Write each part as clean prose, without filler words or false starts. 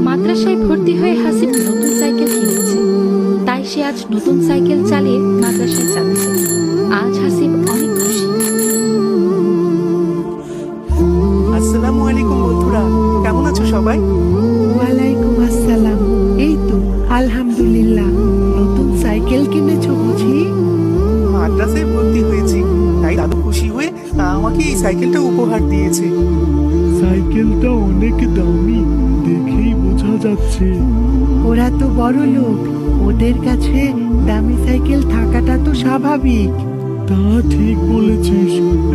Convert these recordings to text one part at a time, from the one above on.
মাদ্রাসায় ভর্তি হয়ে হাসিব নতুন সাইকেল কিনেছে, তাই সে আজ নতুন সাইকেল চালিয়ে মাদ্রাসায় যাচ্ছে। আজ হাসিব অনেক খুশি। আসসালামু আলাইকুম বন্ধুরা, কেমন আছো সবাই? ওয়ালাইকুম আসসালাম। এই তো আলহামদুলিল্লাহ। নতুন সাইকেল কিনেছো বুঝি? মাদ্রাসায় ভর্তি হয়েছি, তাই দাদু খুশি হয়ে আমাকে এই সাইকেলটা উপহার দিয়েছে। সাইকেলটা অনেক দামি, দেখেই বোঝা যাচ্ছে। ওরা তো বড় লোক, ওদের কাছে দামি সাইকেল থাকাটা তো স্বাভাবিক। তা ঠিক বলেছিস,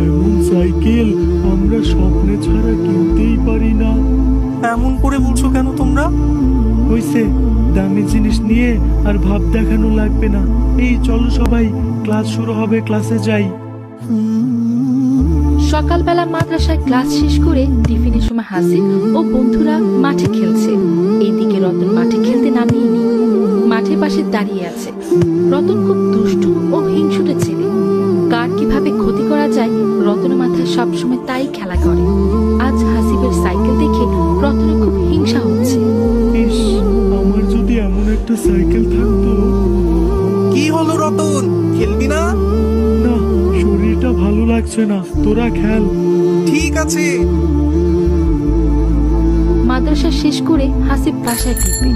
এমন সাইকেল আমরা স্বপ্নে ছাড়া কিনতেই পারি না। এমন করে বলছো কেন তোমরা? হইছে, দামি জিনিস নিয়ে আর ভাব দেখানো লাগবে না। এই চলো সবাই, ক্লাস শুরু হবে, ক্লাসে যাই। সকালবেলা মাদ্রাসায় ক্লাস শেষ করে টিফিনের সময় হাসিব ও বন্ধুরা মাঠে খেলছে। এইদিকে রতন মাঠে খেলতে নামিয়েনি, মাঠের পাশে দাঁড়িয়ে আছে। রতন খুব দুষ্টু ও হিংসুটে ছেলে। কার কিভাবে ক্ষতি করা যায় রতনের মাথায় সবসময় তাই খেলা করে। আজ হাসিবের সাইকেল দেখে রতনের খুব হিংসা হচ্ছে। ইস, আমার যদি এমন একটা সাইকেল থাকতো। কি হলো রতন, খেলবি না? না, শরীরটা ভালো লাগছে না, তোরা খেল। ঠিক আছে। মাদ্রাসা শেষ করে হাসিব বাসায় ফিরবে।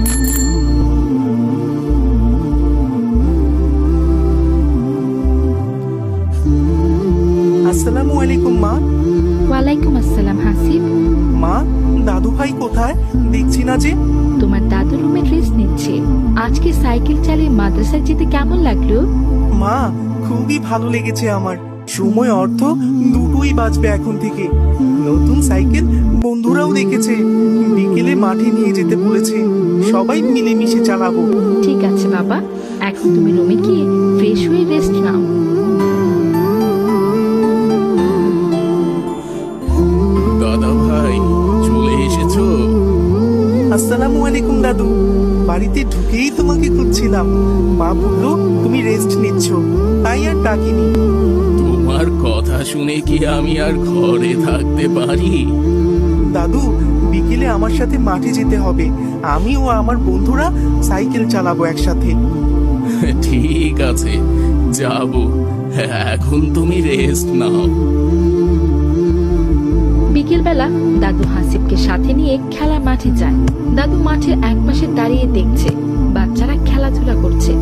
আসসালামু আলাইকুম মা। ওয়ালাইকুম আসসালাম হাসিব। মা, দাদু ভাই কোথায়? দেখছি না যে। তোমার দাদু রুমে রেস্ট নিচ্ছে। আজকে সাইকেল চালিয়ে মাদ্রাসায় যেতে কেমন লাগলো? মা, খুবই ভালো লেগেছে আমার। সময় অর্থ দুটোই বাঁচবে এখন থেকে। নতুন সাইকেল বন্ধুরাও দেখেছে, বিকেলে মাঠে নিয়ে যেতে বলেছে। সবাই মিলেমিশে চালাবো। ঠিক আছে বাবা, এখন তুমি রুমে গিয়ে ফ্রেশ হয়ে রেস্ট নাও। দাদা ভাই, চলে এসেছো? আসসালামু আলাইকুম দাদু। বাড়িতে ঢুকেই তোমাকে খুঁজছিলাম। মা বললো তুমি রেস্ট নিচ্ছ, তাই আর ডাকিনি। তোমার কথা শুনে কি আমি আর ঘরে থাকতে পারি? দাদু, বিকেলে আমার সাথে মাঠে যেতে হবে। আমি ও আমার বন্ধুরা সাইকেল চালাবো একসাথে। ঠিক আছে, যাব। এখন তুমি রেস্ট নাও। বিকেলবেলা দাদু হাসিবকে সাথে নিয়ে খেলার মাঠে যায়। দাদু মাঠের একপাশে দাঁড়িয়ে দেখছে বাচ্চারা খেলাধুলা করছে।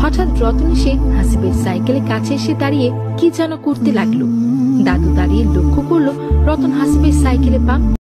হঠাৎ রতন এসে হাসিবের সাইকেলের কাছে এসে দাঁড়িয়ে কি যেন করতে লাগলো। দাদু দাঁড়িয়ে লক্ষ্য করলো রতন হাসিবের সাইকেলে পাম্প